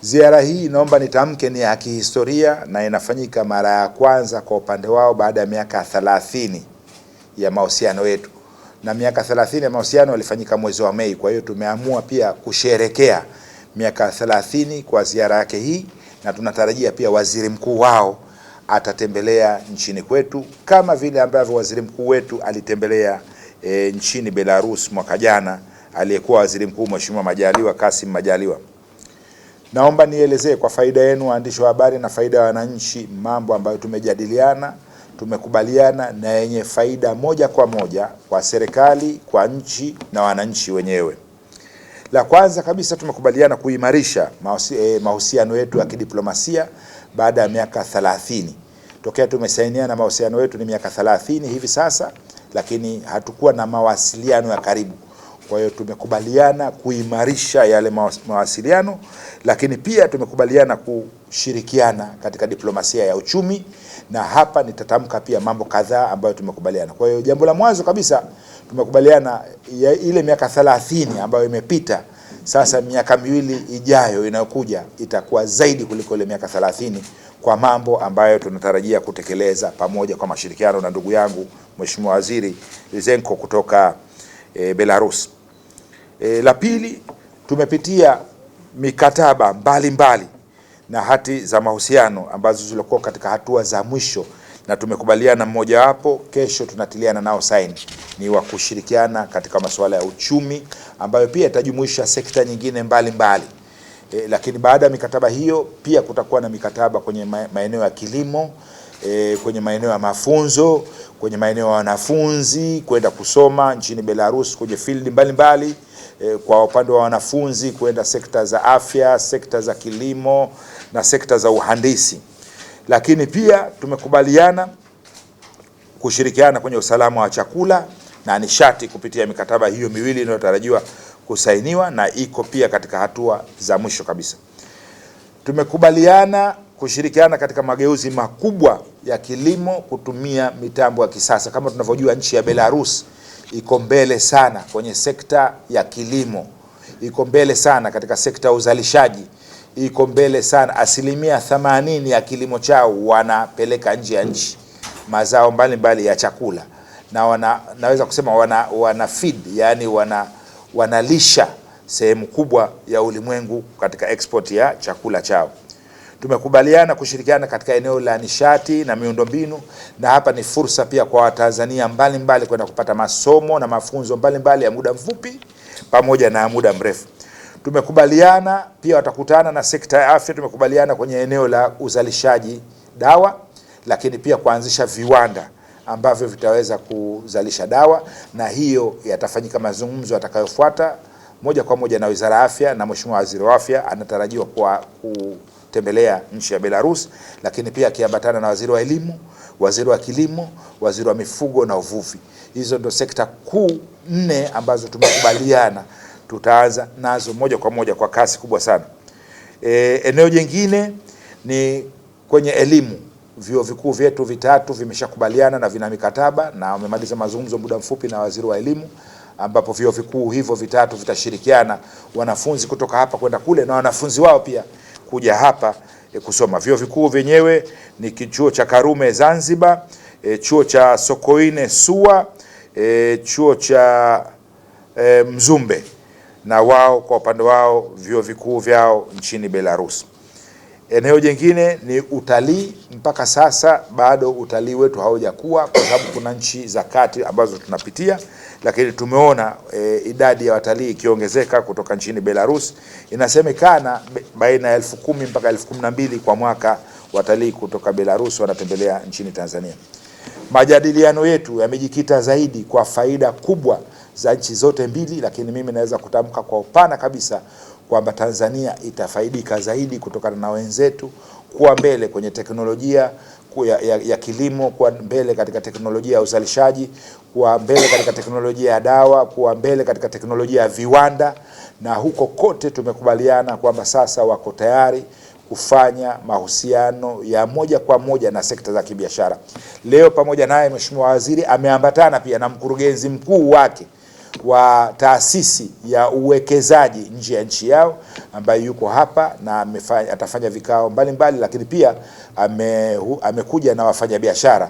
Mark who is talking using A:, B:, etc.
A: Ziara hii naomba nitamke ni ya kihistoria na inafanyika mara ya kwanza kwa upande wao baada ya miaka 30 ya mahusiano yetu. Na miaka 30 ya mahusiano yalifanyika mwezi wa Mei, kwa hiyo tumeamua pia kusherekea miaka 30 kwa ziara yake hii, na tunatarajia pia waziri mkuu wao atatembelea nchini kwetu kama vile ambavyo waziri mkuu wetu alitembelea nchini Belarus mwaka jana, aliyekuwa waziri mkuu Mheshimiwa Majaliwa, Kassim Majaliwa. Naomba nielezee kwa faida yenu waandishi wa habari na faida ya wananchi mambo ambayo tumejadiliana, tumekubaliana na yenye faida moja kwa moja kwa serikali, kwa nchi na wananchi wenyewe. La kwanza kabisa, tumekubaliana kuimarisha mahusiano yetu ya kidiplomasia baada ya miaka 30. Tokea tumesainiana mahusiano yetu ni miaka 30 hivi sasa, lakini hatukuwa na mawasiliano ya karibu. Kwa hiyo tumekubaliana kuimarisha yale mawasiliano, lakini pia tumekubaliana kushirikiana katika diplomasia ya uchumi, na hapa nitatamka pia mambo kadhaa ambayo tumekubaliana. Kwa hiyo jambo la mwanzo kabisa, tumekubaliana ya ile miaka 30 ambayo imepita, sasa miaka miwili ijayo inayokuja itakuwa zaidi kuliko ile miaka 30 kwa mambo ambayo tunatarajia kutekeleza pamoja kwa mashirikiano na ndugu yangu Mheshimiwa Waziri Lysenko kutoka Belarus. La pili, tumepitia mikataba mbalimbali na hati za mahusiano ambazo zilikuwa katika hatua za mwisho, na tumekubaliana mmoja wapo kesho tunatiliana nao saini, ni wa kushirikiana katika masuala ya uchumi ambayo pia itajumuisha sekta nyingine mbalimbali. Lakini baada ya mikataba hiyo pia kutakuwa na mikataba kwenye maeneo ya kilimo, kwenye maeneo ya mafunzo, kwenye maeneo ya wanafunzi kwenda kusoma nchini Belarus kwenye field mbalimbali, kwa upande wa wanafunzi kwenda sekta za afya, sekta za kilimo na sekta za uhandisi. Lakini pia tumekubaliana kushirikiana kwenye usalama wa chakula na nishati kupitia mikataba hiyo miwili inayotarajiwa kusainiwa na iko pia katika hatua za mwisho kabisa. Tumekubaliana kushirikiana katika mageuzi makubwa ya kilimo kutumia mitambo ya kisasa. Kama tunavyojua, nchi ya Belarus iko mbele sana kwenye sekta ya kilimo, iko mbele sana katika sekta ya uzalishaji, iko mbele sana. 80% ya kilimo chao wanapeleka nje ya nchi, mazao mbalimbali ya chakula, na naweza kusema wana feed, yani wanalisha sehemu kubwa ya ulimwengu katika export ya chakula chao. Tumekubaliana kushirikiana katika eneo la nishati na miundombinu, na hapa ni fursa pia kwa Watanzania mbalimbali kwenda kupata masomo na mafunzo mbalimbali ya muda mfupi pamoja na muda mrefu. Tumekubaliana pia watakutana na sekta ya afya. Tumekubaliana kwenye eneo la uzalishaji dawa, lakini pia kuanzisha viwanda ambavyo vitaweza kuzalisha dawa, na hiyo yatafanyika mazungumzo yatakayofuata moja kwa moja na Wizara ya Afya, na Mheshimiwa Waziri wa Afya anatarajiwa kutembelea nchi ya Belarus, lakini pia akiambatana na Waziri wa Elimu, Waziri wa Kilimo, Waziri wa Mifugo na Uvuvi. Hizo ndio sekta kuu 4 ambazo tumekubaliana tutaanza nazo moja kwa moja kwa kasi kubwa sana. Eneo jingine ni kwenye elimu. Vyuo vikuu vyetu vitatu vimeshakubaliana na vina mikataba na wamemaliza mazungumzo muda mfupi na Waziri wa Elimu, ambapo vyuo vikuu hivyo vitatu vitashirikiana, wanafunzi kutoka hapa kwenda kule na wanafunzi wao pia kuja hapa kusoma. Vyuo vikuu vyenyewe ni chuo cha Karume Zanzibar, chuo cha Sokoine SUA, chuo cha Mzumbe, na wao kwa upande wao vyuo vikuu vyao nchini Belarus. Eneo jingine ni utalii. Mpaka sasa bado utalii wetu haujakuwa kwa sababu kuna nchi za kati ambazo tunapitia, lakini tumeona idadi ya watalii ikiongezeka kutoka nchini Belarus. Inasemekana baina ya 10,000 mpaka 12,000 kwa mwaka watalii kutoka Belarus wanatembelea nchini Tanzania. Majadiliano yetu yamejikita zaidi kwa faida kubwa za nchi zote mbili, lakini mimi naweza kutamka kwa upana kabisa kwamba Tanzania itafaidika zaidi kutokana na wenzetu kuwa mbele kwenye teknolojia ya kilimo, kuwa mbele katika teknolojia ya uzalishaji, kuwa mbele katika teknolojia ya dawa, kuwa mbele katika teknolojia ya viwanda, na huko kote tumekubaliana kwamba sasa wako tayari kufanya mahusiano ya moja kwa moja na sekta za kibiashara. Leo pamoja naye Mheshimiwa Waziri ameambatana pia na mkurugenzi mkuu wake wa taasisi ya uwekezaji nje ya nchi yao ambaye yuko hapa na atafanya vikao mbalimbali, lakini pia amekuja na wafanyabiashara